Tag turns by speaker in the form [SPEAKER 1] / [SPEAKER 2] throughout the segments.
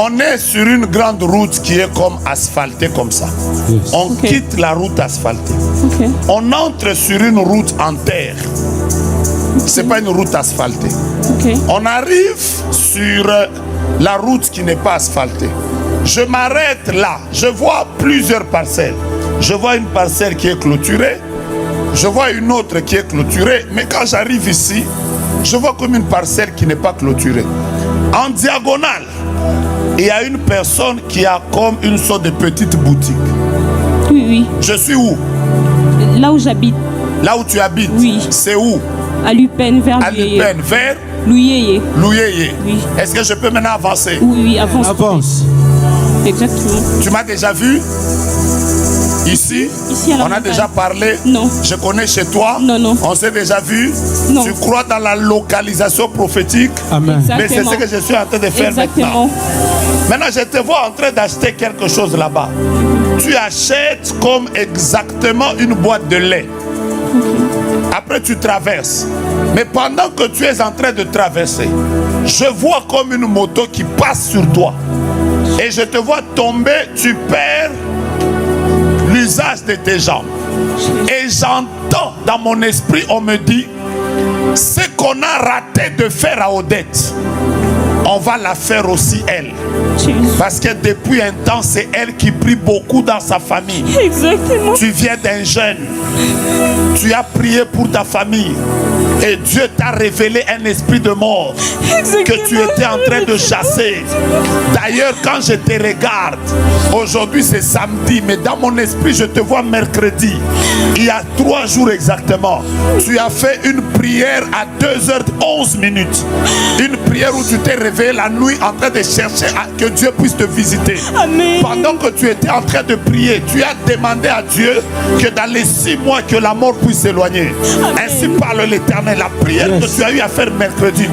[SPEAKER 1] On est sur une grande route qui est comme asphaltée comme ça.
[SPEAKER 2] Yes.
[SPEAKER 1] On quitte la route asphaltée.
[SPEAKER 3] Ok.
[SPEAKER 1] On entre sur une route en terre. C'est pas une route asphaltée.
[SPEAKER 3] Ok.
[SPEAKER 1] On arrive sur la route qui n'est pas asphaltée. Je m'arrête là. Je vois plusieurs parcelles. Je vois une parcelle qui est clôturée. Je vois une autre qui est clôturée. Mais quand j'arrive ici, je vois comme une parcelle qui n'est pas clôturée. En diagonale, il y a une personne qui a comme une sorte de petite boutique.
[SPEAKER 3] Oui, oui.
[SPEAKER 1] Je suis où?
[SPEAKER 3] Là où j'habite,
[SPEAKER 1] Là où tu habites?
[SPEAKER 3] Oui.
[SPEAKER 1] C'est où?
[SPEAKER 3] à Lupin, vers
[SPEAKER 1] À
[SPEAKER 3] Louyeye.
[SPEAKER 1] Lupin, vers
[SPEAKER 3] Louyeye.
[SPEAKER 1] Louyeye.
[SPEAKER 3] Oui.
[SPEAKER 1] Est-ce que je peux maintenant avancer?
[SPEAKER 3] Oui, oui, avance.
[SPEAKER 2] Avance.
[SPEAKER 3] Exactement.
[SPEAKER 1] Tu m'as déjà vu? Ici?
[SPEAKER 3] Ici à la
[SPEAKER 1] On a
[SPEAKER 3] montagne.
[SPEAKER 1] déjà parlé?
[SPEAKER 3] Non.
[SPEAKER 1] Je connais chez toi?
[SPEAKER 3] Non, non.
[SPEAKER 1] On s'est déjà vu?
[SPEAKER 3] Non.
[SPEAKER 1] Tu crois dans la localisation prophétique?
[SPEAKER 2] Amen.
[SPEAKER 1] Mais c'est ce que je suis en train de faire
[SPEAKER 3] Exactement.
[SPEAKER 1] maintenant. Maintenant, je te vois en train d'acheter quelque chose là-bas. Tu achètes comme exactement une boîte de lait. Après, tu traverses. Mais pendant que tu es en train de traverser, je vois comme une moto qui passe sur toi. Et je te vois tomber, tu perds l'usage de tes jambes. Et j'entends dans mon esprit, on me dit, ce qu'on a raté de faire à Odette, on va la faire aussi elle.
[SPEAKER 3] Jésus.
[SPEAKER 1] Parce que depuis un temps, c'est elle qui prie beaucoup dans sa famille.
[SPEAKER 3] Exactement.
[SPEAKER 1] Tu viens d'un jeune, tu as prié pour ta famille et Dieu t'a révélé un esprit de mort que tu étais en train de chasser. D'ailleurs, quand je te regarde, aujourd'hui c'est samedi, mais dans mon esprit je te vois mercredi. Il y a 3 jours exactement, tu as fait une prière à 2h11. Une prière où tu t'es réveillé la nuit en train de chercher à que Dieu puisse te visiter.
[SPEAKER 3] Amen.
[SPEAKER 1] Pendant que tu étais en train de prier, tu as demandé à Dieu que dans les 6 mois que la mort puisse s'éloigner. Ainsi parle l'Éternel. La prière que tu as eu à faire mercredi.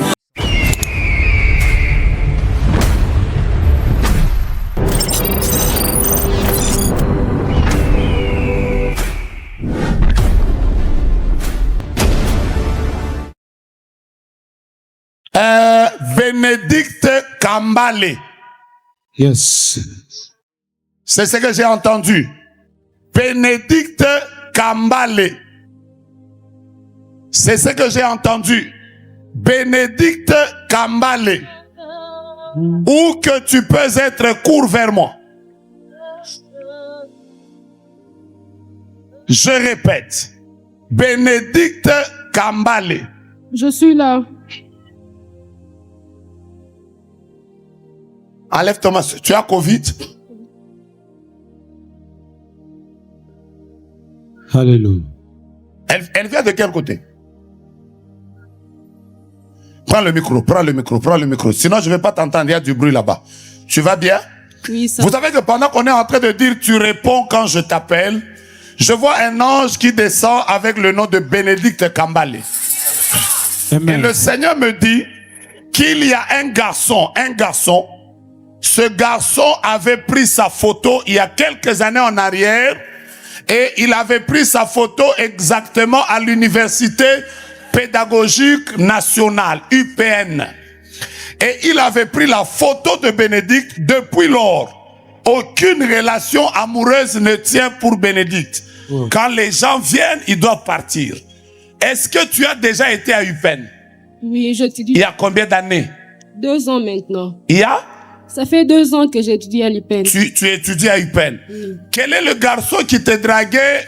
[SPEAKER 1] Bénédicte Kambale.
[SPEAKER 2] Yes.
[SPEAKER 1] C'est ce que j'ai entendu. Bénédicte Kambale. C'est ce que j'ai entendu. Bénédicte Kambale. Où que tu peux être, cours vers moi. Je répète. Bénédicte Kambale.
[SPEAKER 3] Je suis là.
[SPEAKER 1] Enlève ton masque. Tu as Covid?
[SPEAKER 2] Alléluia.
[SPEAKER 1] Elle vient de quel côté? Prends le micro, prends le micro, prends le micro. Sinon, je ne vais pas t'entendre, il y a du bruit là-bas. Tu vas bien?
[SPEAKER 3] Oui, ça.
[SPEAKER 1] Vous savez que pendant qu'on est en train de dire tu réponds quand je t'appelle, je vois un ange qui descend avec le nom de Bénédicte Kambale.
[SPEAKER 2] Amen.
[SPEAKER 1] Et le Seigneur me dit qu'il y a un garçon. Ce garçon avait pris sa photo il y a quelques années en arrière et il avait pris sa photo exactement à l'université pédagogique nationale, UPN. Et il avait pris la photo de Bénédicte. Depuis lors, aucune relation amoureuse ne tient pour Bénédicte. Quand les gens viennent, ils doivent partir. Est-ce que tu as déjà été à UPN?
[SPEAKER 4] Oui, je te dis
[SPEAKER 1] Il y a combien d'années?
[SPEAKER 4] 2 ans maintenant.
[SPEAKER 1] Il y a?
[SPEAKER 4] Ça fait 2 ans que j'étudie à l'UPEN.
[SPEAKER 1] Tu étudies à UPN. Quel est le garçon qui te draguait?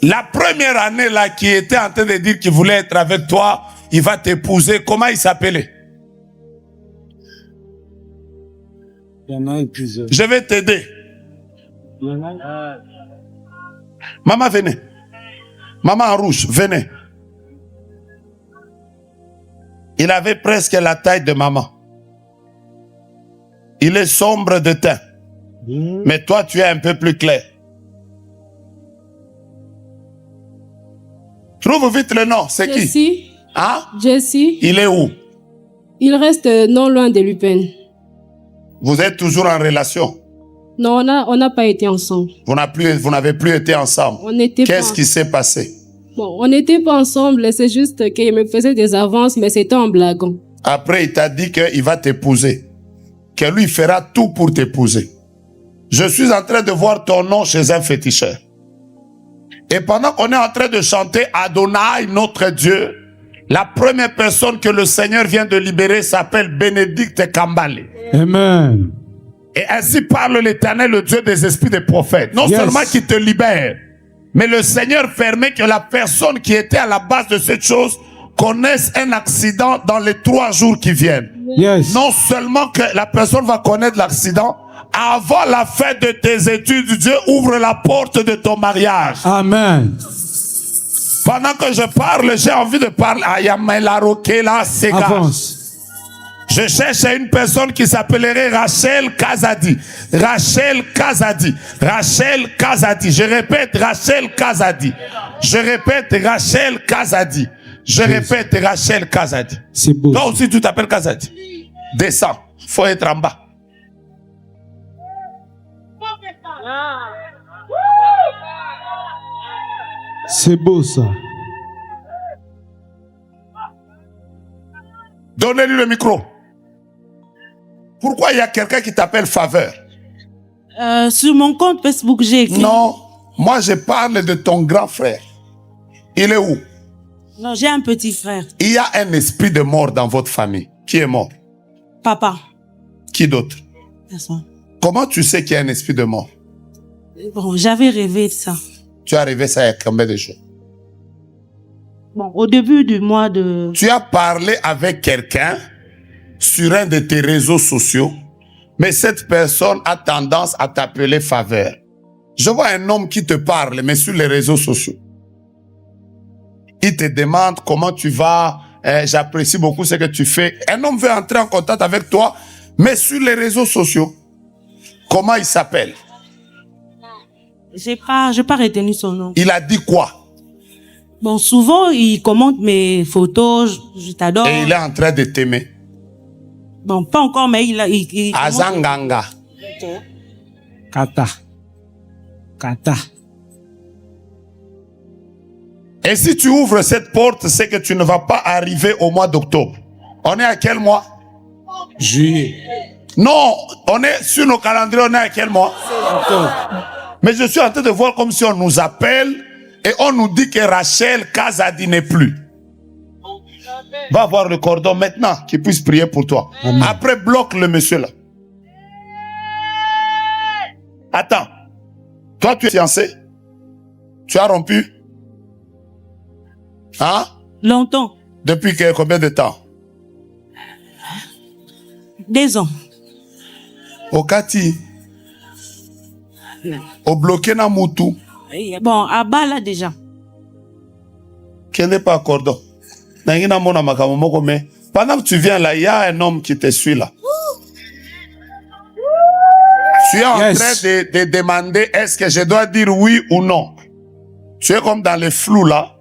[SPEAKER 1] La première année là, qui était en train de dire qu'il voulait être avec toi, il va t'épouser. Comment il s'appelait?
[SPEAKER 2] Il y en a plusieurs.
[SPEAKER 1] Je vais t'aider. Maman, venez. Maman en rouge, venez. Il avait presque la taille de maman. Il est sombre de teint. Mais toi, tu es un peu plus clair. Trouve vite le nom. C'est qui?
[SPEAKER 4] Jesse.
[SPEAKER 1] Hein?
[SPEAKER 4] Jesse.
[SPEAKER 1] Il est où?
[SPEAKER 4] Il reste non loin de l'UPEN.
[SPEAKER 1] Vous êtes toujours en relation?
[SPEAKER 4] Non, on n'a pas été ensemble.
[SPEAKER 1] Vous n'avez plus été ensemble.
[SPEAKER 4] On n'était pas.
[SPEAKER 1] Qu'est-ce qui s'est passé?
[SPEAKER 4] Bon, on n'était pas ensemble, c'est juste qu'il me faisait des avances, mais c'était en blaguant.
[SPEAKER 1] Après, il t'a dit qu'il va t'épouser. Que lui fera tout pour t'épouser. Je suis en train de voir ton nom chez un féticheur. Et pendant qu'on est en train de chanter Adonai, notre Dieu, la première personne que le Seigneur vient de libérer s'appelle Bénédicte Kambale.
[SPEAKER 2] Amen.
[SPEAKER 1] Et ainsi parle l'Éternel, le Dieu des esprits des prophètes. Non seulement qui te libère, mais le Seigneur permet que la personne qui était à la base de cette chose connaisse un accident dans les 3 jours qui viennent.
[SPEAKER 2] Yes.
[SPEAKER 1] Non seulement que la personne va connaître l'accident, avant la fin de tes études, Dieu ouvre la porte de ton mariage.
[SPEAKER 2] Amen.
[SPEAKER 1] Pendant que je parle, j'ai envie de parler.
[SPEAKER 2] Avance.
[SPEAKER 1] Je cherche une personne qui s'appellerait Rachel Kazadi. Rachel Kazadi. Rachel Kazadi. Je répète, Rachel Kazadi. Je répète, Rachel Kazadi. Je répète, Rachel Kazadi.
[SPEAKER 2] C'est beau.
[SPEAKER 1] Toi aussi, tu t'appelles Kazadi. Descends. Faut être en bas.
[SPEAKER 2] C'est beau ça.
[SPEAKER 1] Donnez-lui le micro. Pourquoi il y a quelqu'un qui t'appelle Faveur?
[SPEAKER 5] Sur mon compte Facebook, j'ai écrit.
[SPEAKER 1] Non, moi je parle de ton grand frère. Il est où?
[SPEAKER 5] Non, j'ai un petit frère.
[SPEAKER 1] Il y a un esprit de mort dans votre famille. Qui est mort?
[SPEAKER 5] Papa.
[SPEAKER 1] Qui d'autre?
[SPEAKER 5] Personne.
[SPEAKER 1] Comment tu sais qu'il y a un esprit de mort?
[SPEAKER 5] Bon, j'avais rêvé de ça.
[SPEAKER 1] Tu as rêvé ça il y a combien de jours?
[SPEAKER 5] Bon, au début du mois de...
[SPEAKER 1] Tu as parlé avec quelqu'un sur un de tes réseaux sociaux, mais cette personne a tendance à t'appeler Faveur. Je vois un homme qui te parle, mais sur les réseaux sociaux. Il te demande comment tu vas, j'apprécie beaucoup ce que tu fais. Un homme veut entrer en contact avec toi, mais sur les réseaux sociaux. Comment il s'appelle?
[SPEAKER 5] J'ai pas retenu son nom.
[SPEAKER 1] Il a dit quoi?
[SPEAKER 5] Bon, souvent, il commente mes photos, je t'adore.
[SPEAKER 1] Et il est en train de t'aimer.
[SPEAKER 5] Bon, pas encore, mais il
[SPEAKER 1] Azanganga.
[SPEAKER 2] Kata. Kata.
[SPEAKER 1] Et si tu ouvres cette porte, c'est que tu ne vas pas arriver au mois d'octobre. On est à quel mois?
[SPEAKER 2] Juillet.
[SPEAKER 1] Non, on est sur nos calendriers, on est à quel mois? Mais je suis en train de voir comme si on nous appelle et on nous dit que Rachel Kazadi n'est plus. Va voir le cordon maintenant, qu'il puisse prier pour toi.
[SPEAKER 2] Amen.
[SPEAKER 1] Après, bloque le monsieur là. Attends. Toi, tu es fiancé? Tu as rompu? Hein?
[SPEAKER 5] Longtemps.
[SPEAKER 1] Depuis combien de temps?
[SPEAKER 5] 2 ans.
[SPEAKER 1] Au Kati. Au bloqué na Moutou.
[SPEAKER 5] Bon, à bas là déjà.
[SPEAKER 1] Qui n'est pas cordon. Pendant que tu viens là, il y a un homme qui te suit là. Tu es en train de demander est-ce que je dois dire oui ou non. Tu es comme dans le flou là.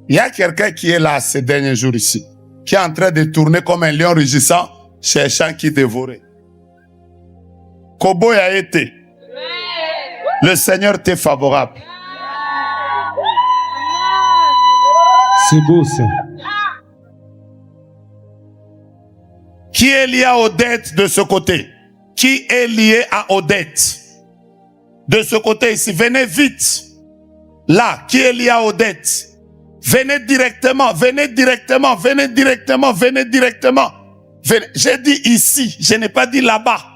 [SPEAKER 1] Il y a quelqu'un qui est là ces derniers jours ici, qui est en train de tourner comme un lion rugissant, cherchant qui dévorer. Kobo a été. Le Seigneur t'est favorable.
[SPEAKER 2] C'est beau ça.
[SPEAKER 1] Qui est lié à Odette de ce côté? Qui est lié à Odette? De ce côté ici, venez vite. Là, qui est lié à Odette? Venez directement, venez directement, venez directement, venez directement. J'ai dit ici, je n'ai pas dit là-bas.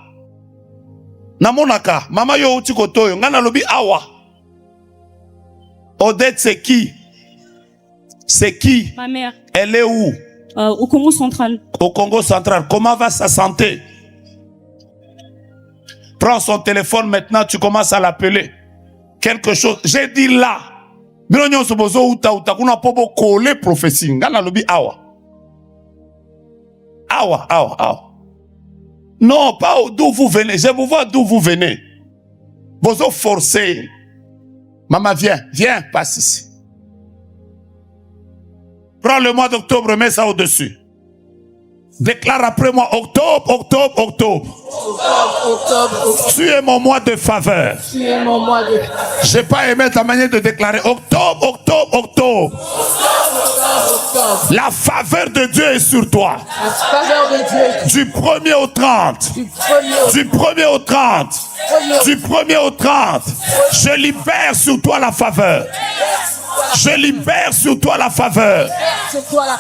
[SPEAKER 1] Namonaka, mama yo uti kotoyo, ngana lobi awa. Odette, c'est qui? C'est qui?
[SPEAKER 4] Ma mère,
[SPEAKER 1] Elle est où?
[SPEAKER 4] au Congo central.
[SPEAKER 1] Au Congo central. Comment va sa santé? Prends son téléphone maintenant, tu commences à l'appeler. Quelque chose. J'ai dit là. Bilonyo sobozo uta kuna pobo kole prophétie. Ngana lobi awa. Awa, awa, awa. Non, pas d'où vous venez. Je vous vois d'où vous venez. Bozo forcé. Maman, viens, viens, passe ici. Prends le mois d'octobre, mets ça au-dessus. Déclare après moi, octobre, octobre, octobre. Tu es mon mois de faveur. J'ai pas aimé ta manière de déclarer octobre, octobre, octobre. La faveur de Dieu est sur toi. Du 1er au 30. Du 1er au 30. Du 1er au 30. Je libère sur toi la faveur. Je libère sur toi la faveur.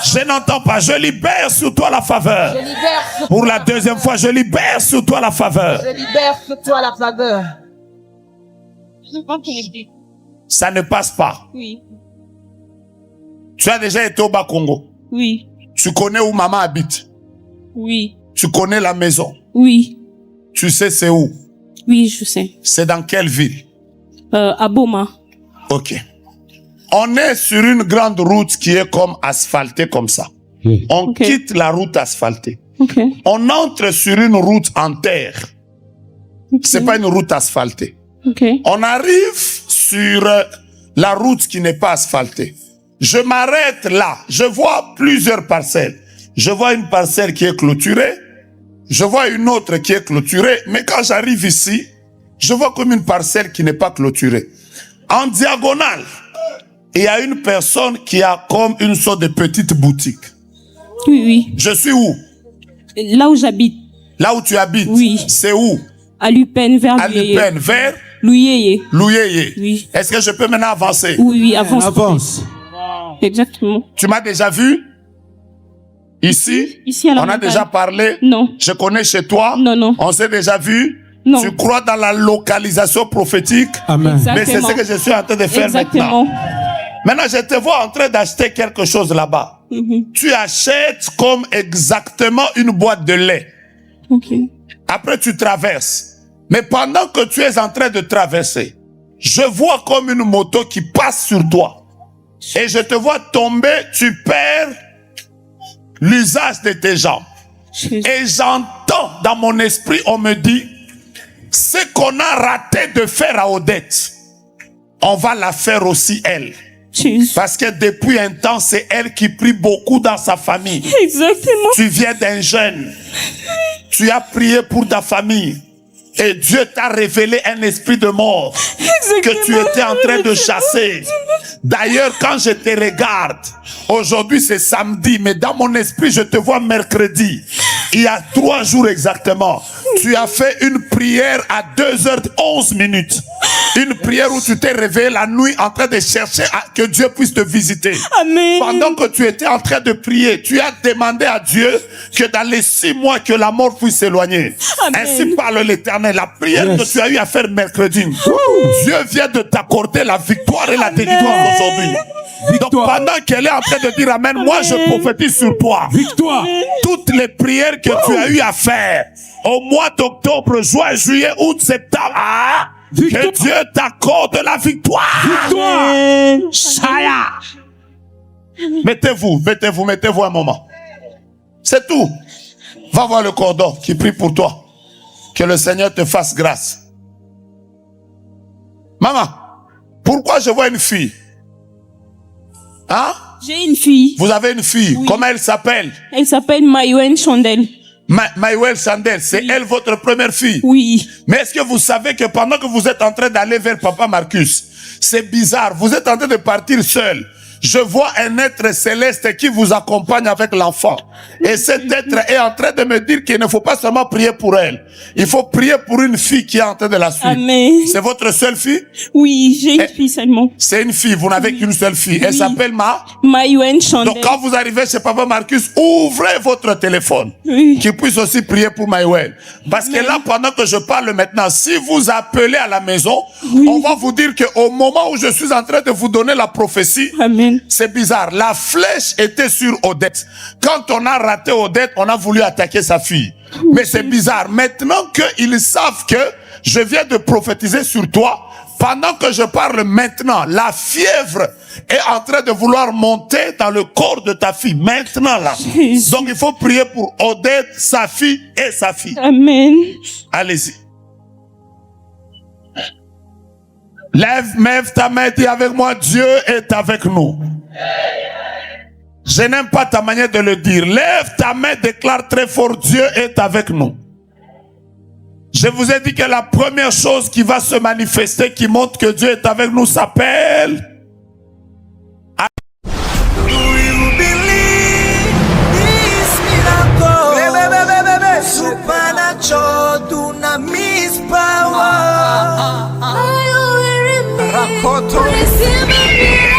[SPEAKER 1] Je n'entends pas. Je libère sur toi la faveur. Pour la deuxième fois, je libère sur toi la faveur.
[SPEAKER 6] Je libère sur toi la faveur.
[SPEAKER 1] Ça ne passe pas.
[SPEAKER 4] Oui.
[SPEAKER 1] Tu as déjà été au Bas-Congo.
[SPEAKER 4] Oui.
[SPEAKER 1] Tu connais où maman habite.
[SPEAKER 4] Oui.
[SPEAKER 1] Tu connais la maison.
[SPEAKER 4] Oui.
[SPEAKER 1] Tu sais c'est où.
[SPEAKER 4] Oui, je sais.
[SPEAKER 1] C'est dans quelle ville.
[SPEAKER 4] À Boma.
[SPEAKER 1] Ok. On est sur une grande route qui est comme asphaltée comme ça. On
[SPEAKER 4] Ok.
[SPEAKER 1] quitte la route asphaltée.
[SPEAKER 4] Ok.
[SPEAKER 1] On entre sur une route en terre. C'est pas une route asphaltée.
[SPEAKER 4] Ok.
[SPEAKER 1] On arrive sur la route qui n'est pas asphaltée. Je m'arrête là. Je vois plusieurs parcelles. Je vois une parcelle qui est clôturée. Je vois une autre qui est clôturée. Mais quand j'arrive ici, je vois comme une parcelle qui n'est pas clôturée. En diagonale, il y a une personne qui a comme une sorte de petite boutique.
[SPEAKER 4] Oui, oui.
[SPEAKER 1] Je suis où?
[SPEAKER 4] Là où j'habite.
[SPEAKER 1] Là où tu habites?
[SPEAKER 4] Oui.
[SPEAKER 1] C'est où?
[SPEAKER 4] À Lupin, vers
[SPEAKER 1] À Lupin, vers
[SPEAKER 4] Louyeye.
[SPEAKER 1] Louyeye.
[SPEAKER 4] Oui.
[SPEAKER 1] Est-ce que je peux maintenant avancer?
[SPEAKER 4] Oui, oui, avance.
[SPEAKER 2] Avance.
[SPEAKER 4] Exactement.
[SPEAKER 1] Tu m'as déjà vu? Ici?
[SPEAKER 4] Ici, à la
[SPEAKER 1] On a
[SPEAKER 4] montagne.
[SPEAKER 1] déjà parlé?
[SPEAKER 4] Non.
[SPEAKER 1] Je connais chez toi?
[SPEAKER 4] Non, non.
[SPEAKER 1] On s'est déjà vu?
[SPEAKER 4] Non.
[SPEAKER 1] Tu crois dans la localisation prophétique?
[SPEAKER 2] Amen.
[SPEAKER 1] Mais c'est ce que je suis en train de faire
[SPEAKER 4] Exactement.
[SPEAKER 1] maintenant. Maintenant, je te vois en train d'acheter quelque chose là-bas. Tu achètes comme exactement une boîte de lait.
[SPEAKER 4] Ok.
[SPEAKER 1] Après, tu traverses. Mais pendant que tu es en train de traverser, je vois comme une moto qui passe sur toi. Et je te vois tomber, tu perds l'usage de tes jambes. Et j'entends dans mon esprit, on me dit, ce qu'on a raté de faire à Odette, on va la faire aussi elle.
[SPEAKER 4] Jésus.
[SPEAKER 1] Parce que depuis un temps, c'est elle qui prie beaucoup dans sa famille.
[SPEAKER 4] Exactement.
[SPEAKER 1] Tu viens d'un jeune. Tu as prié pour ta famille. Et Dieu t'a révélé un esprit de mort que tu étais en train de chasser. D'ailleurs, quand je te regarde, aujourd'hui c'est samedi, mais dans mon esprit, je te vois mercredi. Il y a 3 jours exactement. Tu as fait une prière à 2h11. Une prière où tu t'es réveillé la nuit en train de chercher que Dieu puisse te visiter.
[SPEAKER 4] Amen.
[SPEAKER 1] Pendant que tu étais en train de prier, tu as demandé à Dieu que dans les 6 mois que la mort puisse s'éloigner.
[SPEAKER 4] Amen.
[SPEAKER 1] Ainsi parle l'Éternel. La prière
[SPEAKER 2] Yes.
[SPEAKER 1] que tu as eu à faire mercredi, Dieu vient de t'accorder la victoire et la délivrance aujourd'hui. Donc
[SPEAKER 2] Victoire.
[SPEAKER 1] pendant qu'elle est en train de dire Amen, moi je prophétise sur toi.
[SPEAKER 2] Victoire.
[SPEAKER 1] Toutes les prières que tu as eu à faire au mois d'octobre, juin, juillet, août, septembre,
[SPEAKER 2] Victoire.
[SPEAKER 1] que Dieu t'accorde la victoire.
[SPEAKER 2] Victoire.
[SPEAKER 1] Chaya. Mettez-vous un moment. C'est tout. Va voir le cordon qui prie pour toi. Que le Seigneur te fasse grâce. Maman, pourquoi je vois une fille? Hein?
[SPEAKER 4] J'ai une fille.
[SPEAKER 1] Vous avez une fille.
[SPEAKER 4] Oui.
[SPEAKER 1] Comment elle s'appelle?
[SPEAKER 4] Elle s'appelle Mayouen Chandel.
[SPEAKER 1] Maïwel Sandel. C'est elle votre première fille?
[SPEAKER 4] Oui.
[SPEAKER 1] Mais est-ce que vous savez que pendant que vous êtes en train d'aller vers Papa Marcus, c'est bizarre, vous êtes en train de partir seul. Je vois un être céleste qui vous accompagne avec l'enfant. Et cet être est en train de me dire qu'il ne faut pas seulement prier pour elle. Il faut prier pour une fille qui est en train de la suivre.
[SPEAKER 4] Amen.
[SPEAKER 1] C'est votre seule fille?
[SPEAKER 4] Oui, j'ai
[SPEAKER 1] Eh.
[SPEAKER 4] une fille seulement.
[SPEAKER 1] C'est une fille, vous n'avez qu'une seule fille. Elle
[SPEAKER 4] Oui.
[SPEAKER 1] s'appelle
[SPEAKER 4] Mayouen Chandel.
[SPEAKER 1] Donc quand vous arrivez chez Papa Marcus, ouvrez votre téléphone.
[SPEAKER 4] Oui.
[SPEAKER 1] Qu'il puisse aussi prier pour Maïwel. Parce que là, pendant que je parle maintenant, si vous appelez à la maison, on va vous dire qu'au moment où je suis en train de vous donner la prophétie,
[SPEAKER 4] Amen.
[SPEAKER 1] c'est bizarre. La flèche était sur Odette. Quand on a raté Odette, on a voulu attaquer sa fille. Mais c'est bizarre. Maintenant qu'ils savent que je viens de prophétiser sur toi, pendant que je parle maintenant, la fièvre est en train de vouloir monter dans le corps de ta fille. Maintenant là.
[SPEAKER 4] Jésus.
[SPEAKER 1] Donc il faut prier pour Odette, sa fille et sa fille.
[SPEAKER 4] Amen.
[SPEAKER 1] Allez-y. Lève ta main, dis avec moi, Dieu est avec nous. Je n'aime pas ta manière de le dire. Lève ta main, déclare très fort, Dieu est avec nous. Je vous ai dit que la première chose qui va se manifester, qui montre que Dieu est avec nous, s'appelle...
[SPEAKER 7] Supernatural dunamis power. Receive a miracle.